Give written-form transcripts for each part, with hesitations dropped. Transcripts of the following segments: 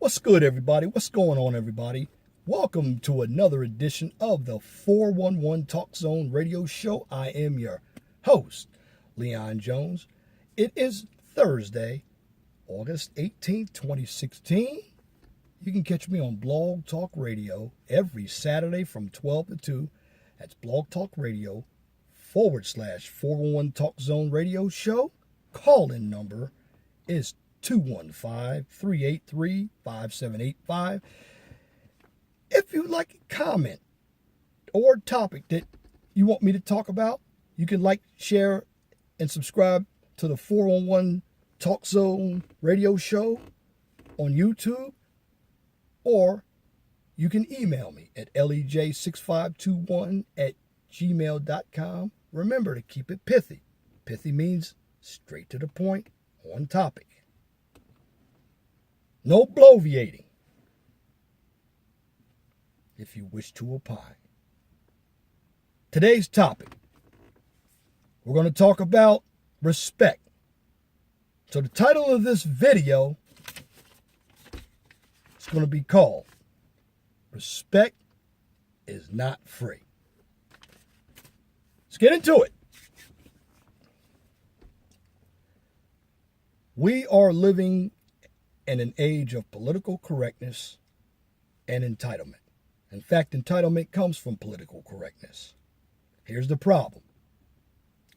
What's good, everybody? What's going on, everybody? Welcome to another edition of the 411 Talk Zone radio show. I am your host, Leon Jones. It is Thursday, August 18th, 2016. You can catch me on Blog Talk Radio every Saturday from 12 to 2. That's Blog Talk Radio /411 Talk Zone radio show. Call-in number is 215-383-5785. If you'd like a comment or topic that you want me to talk about, you can like, share, and subscribe to the 411 Talk Zone radio show on YouTube, or you can email me at lej6521@gmail.com. Remember to keep it pithy. Pithy means straight to the point, on topic. No bloviating, if you wish to opine. Today's topic, we're going to talk about respect. So the title of this video is going to be called, Respect is Not Free. Let's get into it. We are living in an age of political correctness and entitlement. In fact, entitlement comes from political correctness. Here's the problem.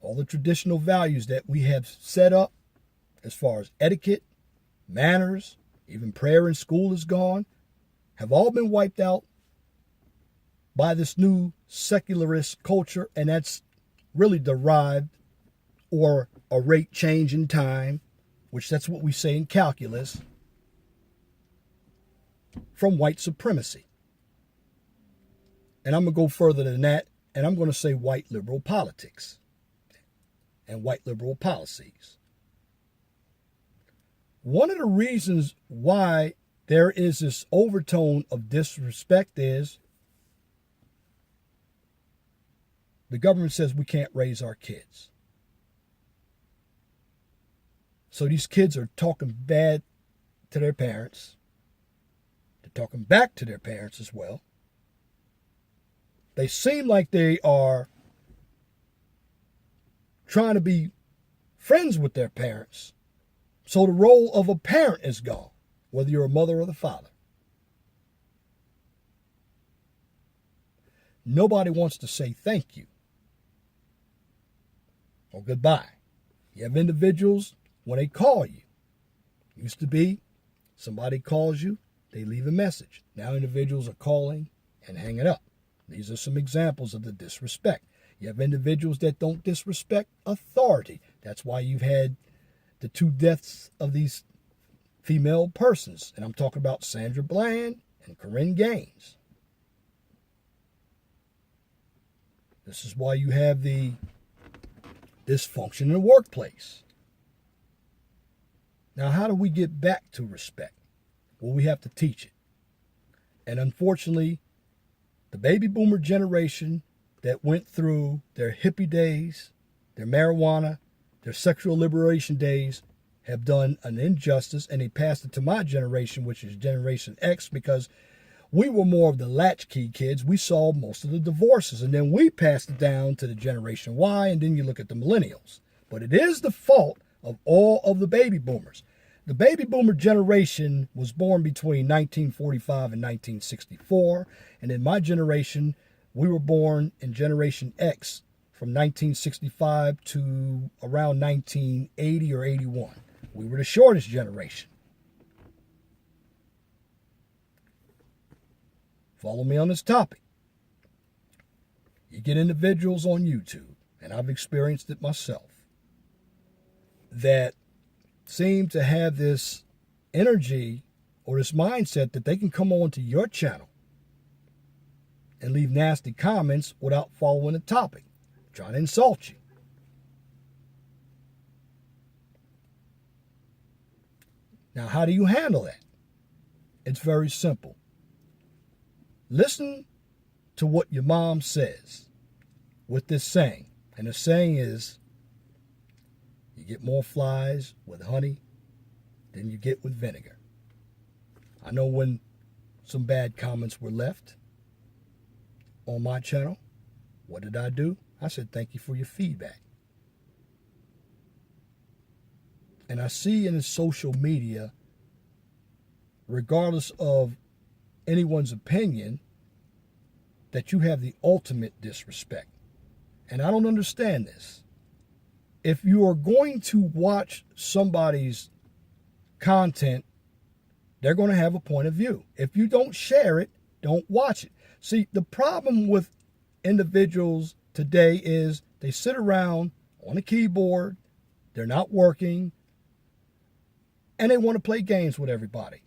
All the traditional values that we have set up, as far as etiquette, manners, even prayer in school is gone, have all been wiped out by this new secularist culture, and that's really derived, or a rate change in time, which that's what we say in calculus, from white supremacy. And I'm going to go further than that, and I'm going to say white liberal politics and white liberal policies. One of the reasons why there is this overtone of disrespect is the government says we can't raise our kids. So these kids are talking bad to their parents. They're talking back to their parents as well. They seem like they are trying to be friends with their parents. So the role of a parent is gone, whether you're a mother or the father. Nobody wants to say thank you or goodbye. You have individuals, when they call you, used to be somebody calls you, they leave a message. Now individuals are calling and hanging up. These are some examples of the disrespect. You have individuals that don't disrespect authority. That's why you've had the two deaths of these female persons. And I'm talking about Sandra Bland and Corinne Gaines. This is why you have the dysfunction in the workplace. Now, how do we get back to respect? Well, we have to teach it. And unfortunately, the baby boomer generation that went through their hippie days, their marijuana, their sexual liberation days, have done an injustice, and they passed it to my generation, which is Generation X, because we were more of the latchkey kids. We saw most of the divorces, and then we passed it down to the Generation Y, and then you look at the millennials. But it is the fault of all of the baby boomers. The baby boomer generation was born between 1945 and 1964, and in my generation, we were born in Generation X from 1965 to around 1980 or 81. We were the shortest generation. Follow me on this topic. You get individuals on YouTube, and I've experienced it myself, that seem to have this energy or this mindset that they can come onto your channel and leave nasty comments without following the topic, trying to insult you. Now, how do you handle that? It's very simple. Listen to what your mom says with this saying. And the saying is, you get more flies with honey than you get with vinegar. I know when some bad comments were left on my channel, what did I do? I said, thank you for your feedback. And I see in social media, regardless of anyone's opinion, that you have the ultimate disrespect. And I don't understand this. If you are going to watch somebody's content, they're going to have a point of view. If you don't share it, don't watch it. See, the problem with individuals today is they sit around on a keyboard, they're not working, and they want to play games with everybody.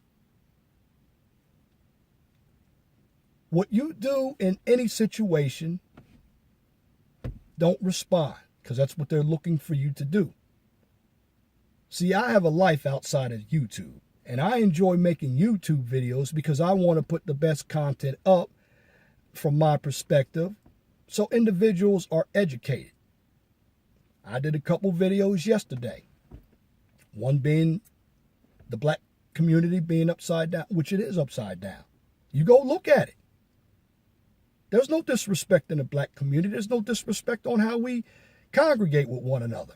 What you do in any situation, don't respond, because that's what they're looking for you to do. See, I have a life outside of YouTube, and I enjoy making YouTube videos because I want to put the best content up from my perspective so individuals are educated. I did a couple videos yesterday, one being the black community being upside down, which it is upside down. You go look at it. There's no disrespect in the black community. There's no disrespect on how we congregate with one another.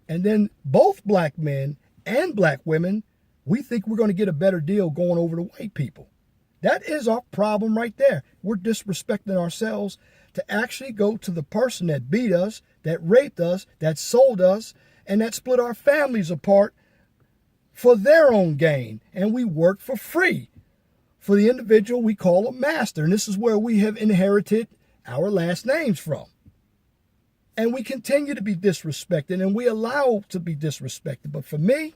And then both black men and black women, we think we're going to get a better deal going over to white people. That is our problem right there. We're disrespecting ourselves to actually go to the person that beat us, that raped us, that sold us, and that split our families apart for their own gain. And we work for free for the individual we call a master. And this is where we have inherited our last names from. And we continue to be disrespected, and we allow to be disrespected. But for me,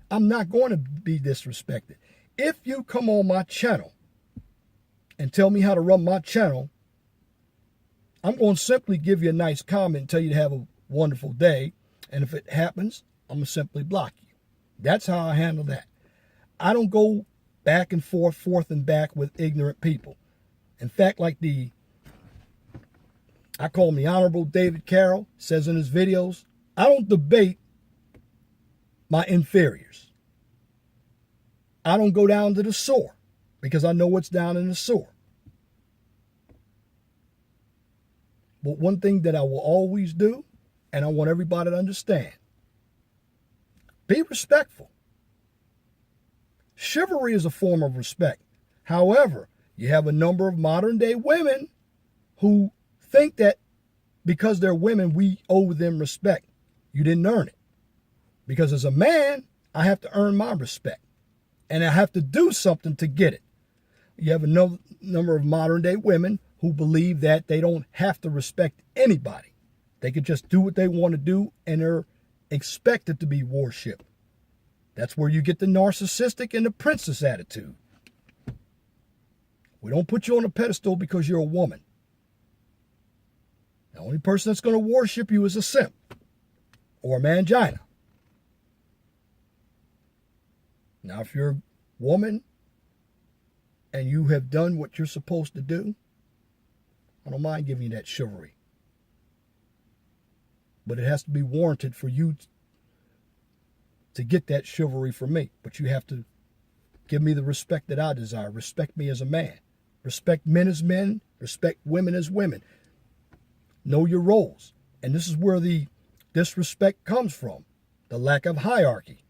I'm not going to be disrespected. If you come on my channel and tell me how to run my channel, I'm going to simply give you a nice comment and tell you to have a wonderful day. And if it happens, I'm going to simply block you. That's how I handle that. I don't go back and forth and back with ignorant people. In fact, like I call him the Honorable David Carroll says in his videos, I don't debate my inferiors. I don't go down to the sewer because I know what's down in the sewer. But one thing that I will always do, and I want everybody to understand, be respectful. Chivalry is a form of respect. However, you have a number of modern day women who think that because they're women, we owe them respect. You didn't earn it. Because as a man, I have to earn my respect. And I have to do something to get it. You have a number of modern day women who believe that they don't have to respect anybody. They could just do what they want to do, and they're expected to be worshipped. That's where you get the narcissistic and the princess attitude. We don't put you on a pedestal because you're a woman. The only person that's going to worship you is a simp or a mangina. Now, if you're a woman and you have done what you're supposed to do, I don't mind giving you that chivalry. But it has to be warranted for you to get that chivalry from me. But you have to give me the respect that I desire. Respect me as a man. Respect men as men. Respect women as women. Know your roles. And this is where the disrespect comes from. The lack of hierarchy.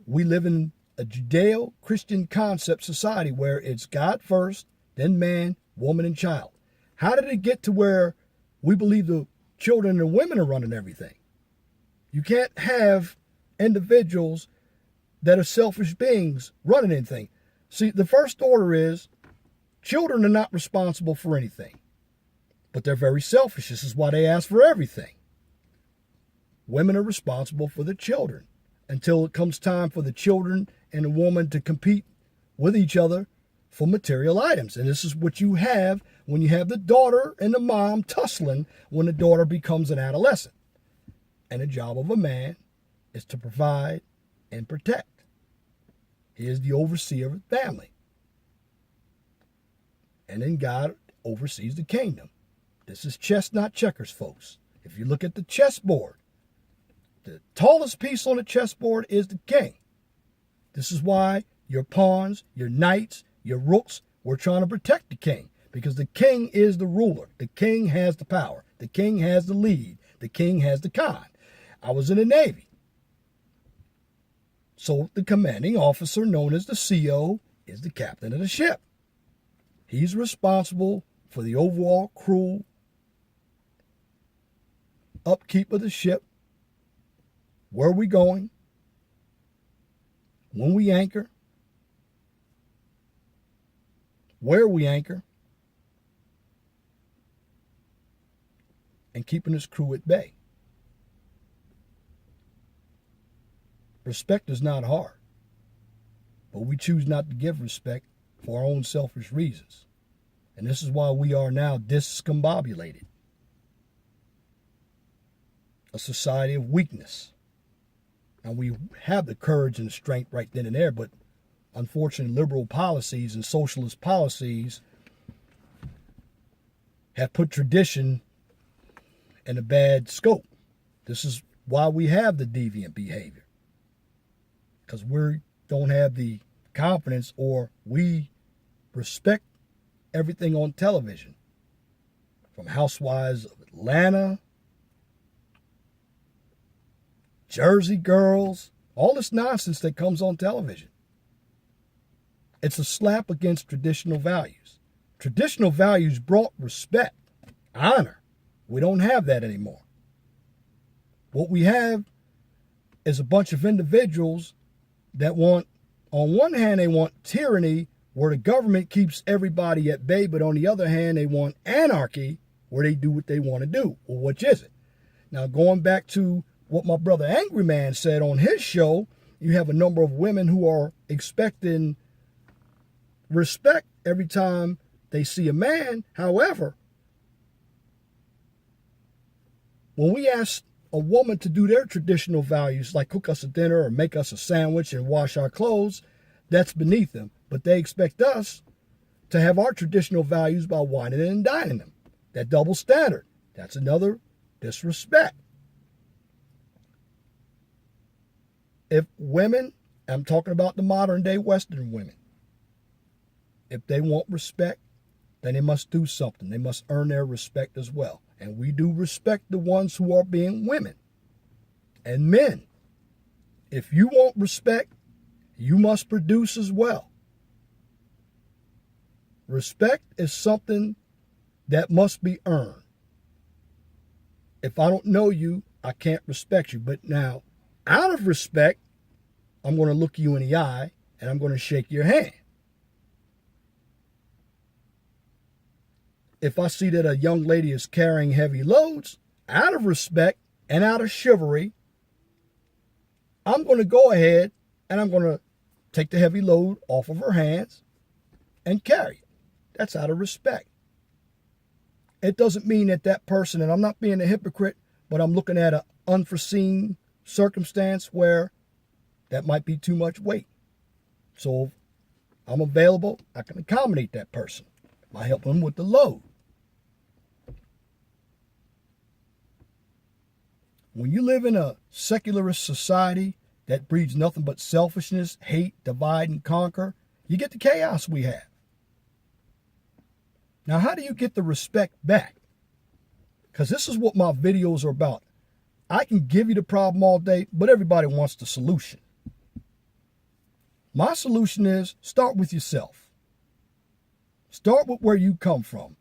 We live in a Judeo-Christian concept society where it's God first, then man, woman, and child. How did it get to where we believe the children and women are running everything? You can't have individuals that are selfish beings running anything. See, the first order is children are not responsible for anything, but they're very selfish. This is why they ask for everything. Women are responsible for the children until it comes time for the children and the woman to compete with each other for material items. And this is what you have when you have the daughter and the mom tussling when the daughter becomes an adolescent. And the job of a man is to provide and protect. He is the overseer of the family. And then God oversees the kingdom. This is chess, not checkers, folks. If you look at the chessboard, the tallest piece on the chessboard is the king. This is why your pawns, your knights, your rooks. We're trying to protect the king because the king is the ruler. The king has the power. The king has the lead. The king has the con. I was in the Navy. So the commanding officer, known as the CO, is the captain of the ship. He's responsible for the overall crew, upkeep of the ship, where we going, when we anchor, where we anchor, and keeping his crew at bay. Respect is not hard, but we choose not to give respect for our own selfish reasons. And this is why we are now discombobulated. A society of weakness. Now we have the courage and the strength right then and there, but unfortunately liberal policies and socialist policies have put tradition in a bad scope. This is why we have the deviant behavior. Because we don't have the confidence, or we respect everything on television. From Housewives of Atlanta, Jersey Girls, all this nonsense that comes on television. It's a slap against traditional values. Traditional values brought respect, honor. We don't have that anymore. What we have is a bunch of individuals that want, on one hand, they want tyranny where the government keeps everybody at bay, but on the other hand, they want anarchy where they do what they want to do. Well, which is it? Now, going back to what my brother Angry Man said on his show, you have a number of women who are expecting respect every time they see a man. However, when we ask a woman to do their traditional values, like cook us a dinner or make us a sandwich and wash our clothes, that's beneath them. But they expect us to have our traditional values by whining and dining them. That double standard, that's another disrespect. If women, I'm talking about the modern day Western women, if they want respect, then they must do something. They must earn their respect as well. And we do respect the ones who are being women. And men, if you want respect, you must produce as well. Respect is something that must be earned. If I don't know you, I can't respect you. But now, out of respect, I'm going to look you in the eye and I'm going to shake your hand. If I see that a young lady is carrying heavy loads, out of respect and out of chivalry, I'm going to go ahead and I'm going to take the heavy load off of her hands and carry it. That's out of respect. It doesn't mean that that person, and I'm not being a hypocrite, but I'm looking at an unforeseen circumstance where that might be too much weight. So if I'm available, I can accommodate that person by helping them with the load. When you live in a secularist society that breeds nothing but selfishness, hate, divide, and conquer, you get the chaos we have. Now, how do you get the respect back? Because this is what my videos are about. I can give you the problem all day, but everybody wants the solution. My solution is start with yourself. Start with where you come from.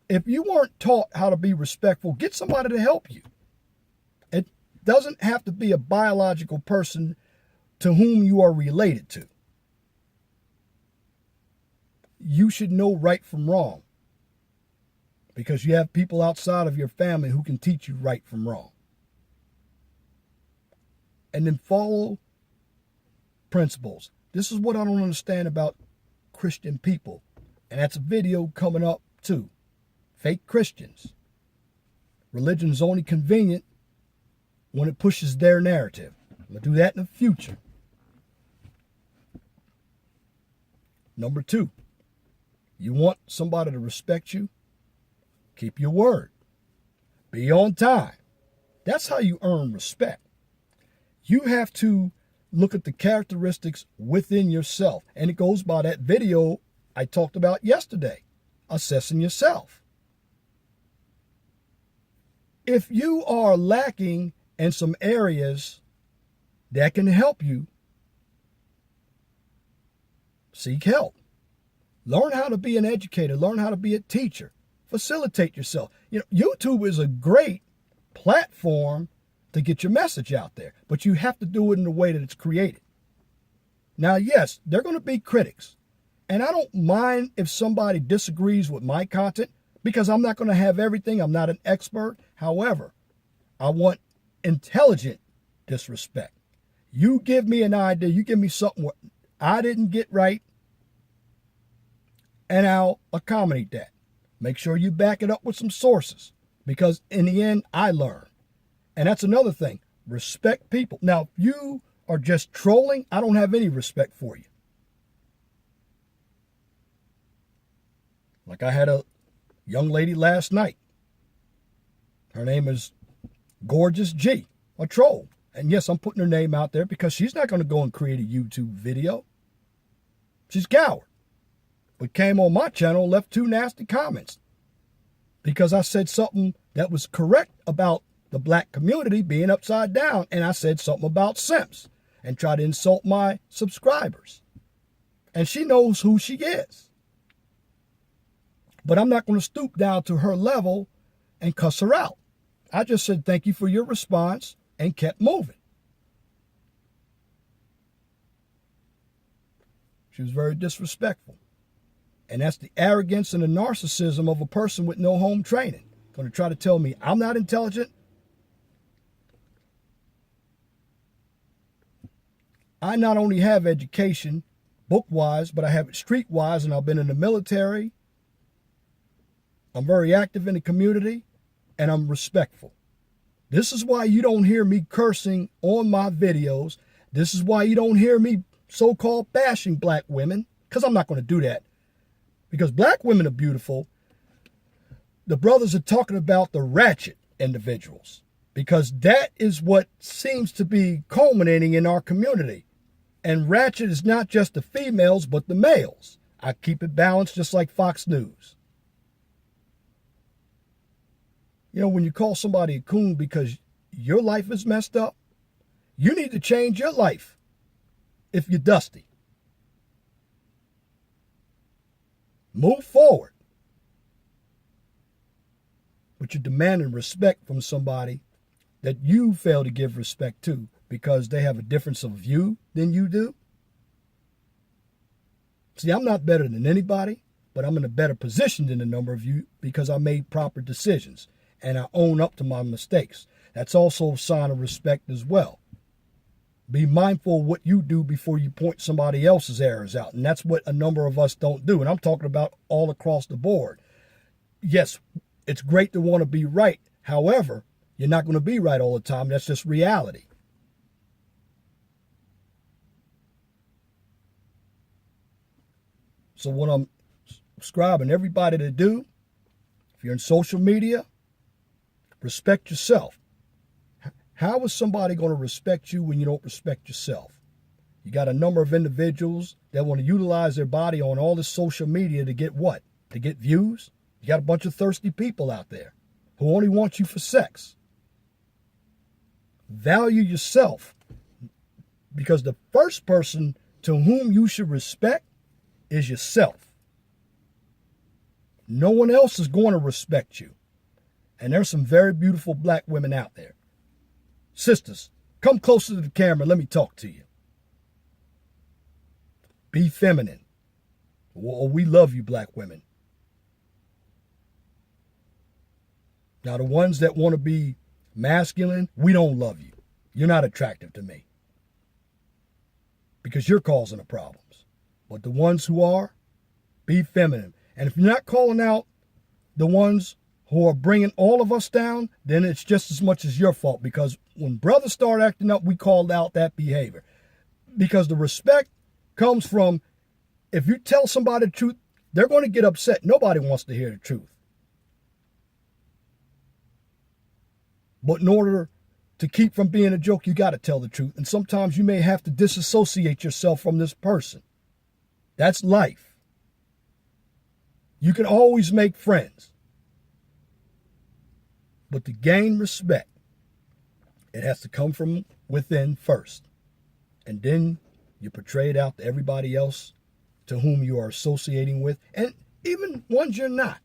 If you weren't taught how to be respectful, get somebody to help you. It doesn't have to be a biological person to whom you are related to. You should know right from wrong because you have people outside of your family who can teach you right from wrong. And then follow principles. This is what I don't understand about Christian people. And that's a video coming up too. Fake Christians. Religion's only convenient when it pushes their narrative. I'm going to do that in the future. Number 2, you want somebody to respect you? Keep your word. Be on time. That's how you earn respect. You have to look at the characteristics within yourself. And it goes by that video I talked about yesterday, assessing yourself. If you are lacking in some areas that can help you, seek help. Learn how to be an educator. Learn how to be a teacher. Facilitate yourself. YouTube is a great platform to get your message out there, but you have to do it in the way that it's created. Now, yes, there are going to be critics, and I don't mind if somebody disagrees with my content because I'm not going to have everything. I'm not an expert. However, I want intelligent disrespect. You give me an idea, you give me something I didn't get right, and I'll accommodate that. Make sure you back it up with some sources, because in the end, I learn. And that's another thing. Respect people. Now, if you are just trolling, I don't have any respect for you. Like I had a young lady last night. Her name is Gorgeous G, a troll. And yes, I'm putting her name out there because she's not going to go and create a YouTube video. She's a coward. But came on my channel and left 2 nasty comments because I said something that was correct about the black community being upside down, and I said something about simps and tried to insult my subscribers. And she knows who she is. But I'm not going to stoop down to her level and cuss her out. I just said thank you for your response and kept moving. She was very disrespectful. And that's the arrogance and the narcissism of a person with no home training. Going to try to tell me I'm not intelligent. I not only have education, book-wise, but I have it street-wise, and I've been in the military. I'm very active in the community, and I'm respectful. This is why you don't hear me cursing on my videos. This is why you don't hear me so-called bashing black women, because I'm not going to do that. Because black women are beautiful. The brothers are talking about the ratchet individuals, because that is what seems to be culminating in our community. And ratchet is not just the females, but the males. I keep it balanced just like Fox News. You know, when you call somebody a coon because your life is messed up, you need to change your life if you're dusty. Move forward. But you're demanding respect from somebody that you fail to give respect to because they have a difference of view than you do. See, I'm not better than anybody, but I'm in a better position than a number of you because I made proper decisions and I own up to my mistakes. That's also a sign of respect as well. Be mindful of what you do before you point somebody else's errors out. And that's what a number of us don't do. And I'm talking about all across the board. Yes, it's great to want to be right. However, you're not going to be right all the time. That's just reality. So what I'm subscribing everybody to do, if you're in social media, respect yourself. How is somebody going to respect you when you don't respect yourself? You got a number of individuals that want to utilize their body on all this social media to get what? To get views? You got a bunch of thirsty people out there who only want you for sex. Value yourself, because the first person to whom you should respect is yourself. No one else is going to respect you. And there's some very beautiful black women out there. Sisters, come closer to the camera. Let me talk to you. Be feminine. We love you, black women. Now, the ones that want to be masculine, we don't love you. You're not attractive to me because you're causing the problems. But the ones who are, be feminine. And if you're not calling out the ones who are bringing all of us down, then it's just as much as your fault. Because when brothers start acting up, we called out that behavior. Because the respect comes from, if you tell somebody the truth, they're going to get upset. Nobody wants to hear the truth. But in order to keep from being a joke, you got to tell the truth. And sometimes you may have to disassociate yourself from this person. That's life. You can always make friends. But to gain respect, it has to come from within first. And then you portray it out to everybody else to whom you are associating with, and even ones you're not.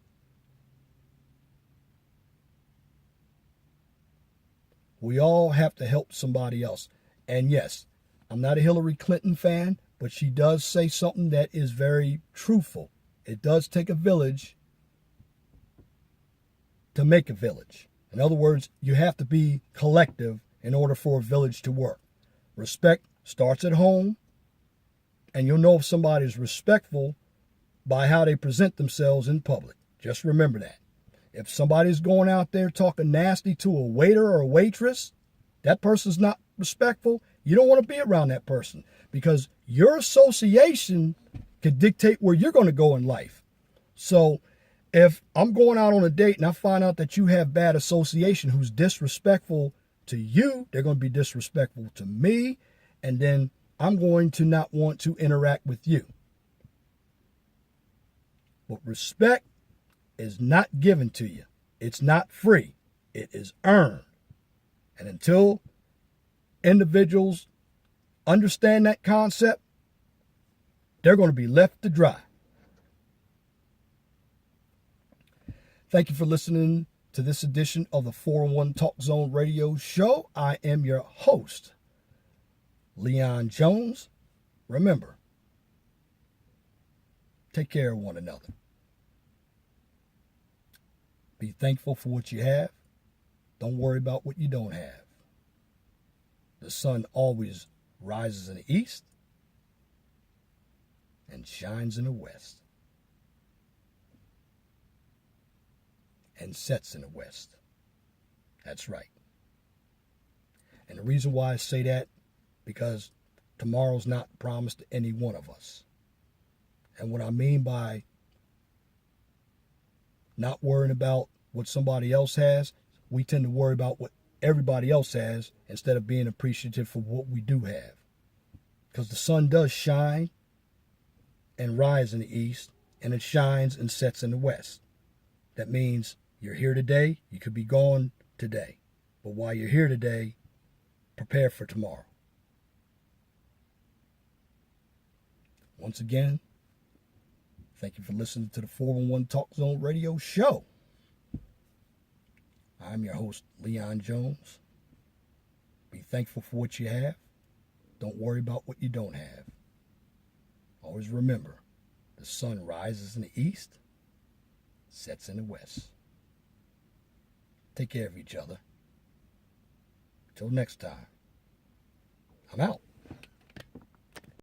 We all have to help somebody else. And yes, I'm not a Hillary Clinton fan, but she does say something that is very truthful. It does take a village to make a village. In other words, you have to be collective in order for a village to work. Respect starts at home, and you'll know if somebody is respectful by how they present themselves in public. Just remember that. If somebody's going out there talking nasty to a waiter or a waitress, that person's not respectful. You don't want to be around that person because your association could dictate where you're going to go in life. So if I'm going out on a date and I find out that you have bad association who's disrespectful to you, they're going to be disrespectful to me, and then I'm going to not want to interact with you. But respect is not given to you. It's not free. It is earned. And until individuals understand that concept, they're going to be left to dry. Thank you for listening to this edition of the 401 Talk Zone Radio Show. I am your host, Leon Jones. Remember, take care of one another. Be thankful for what you have. Don't worry about what you don't have. The sun always rises in the east and shines in the west and sets in the west. That's right. And the reason why I say that, because tomorrow's not promised to any one of us. And what I mean by not worrying about what somebody else has, we tend to worry about what everybody else has instead of being appreciative for what we do have. Because the sun does shine and rise in the east, and it shines and sets in the west. That means you're here today, you could be gone today. But while you're here today, prepare for tomorrow. Once again, thank you for listening to the 401 Talk Zone Radio Show. I'm your host, Leon Jones. Be thankful for what you have. Don't worry about what you don't have. Always remember, the sun rises in the east, sets in the west. Take care of each other. Till next time, I'm out.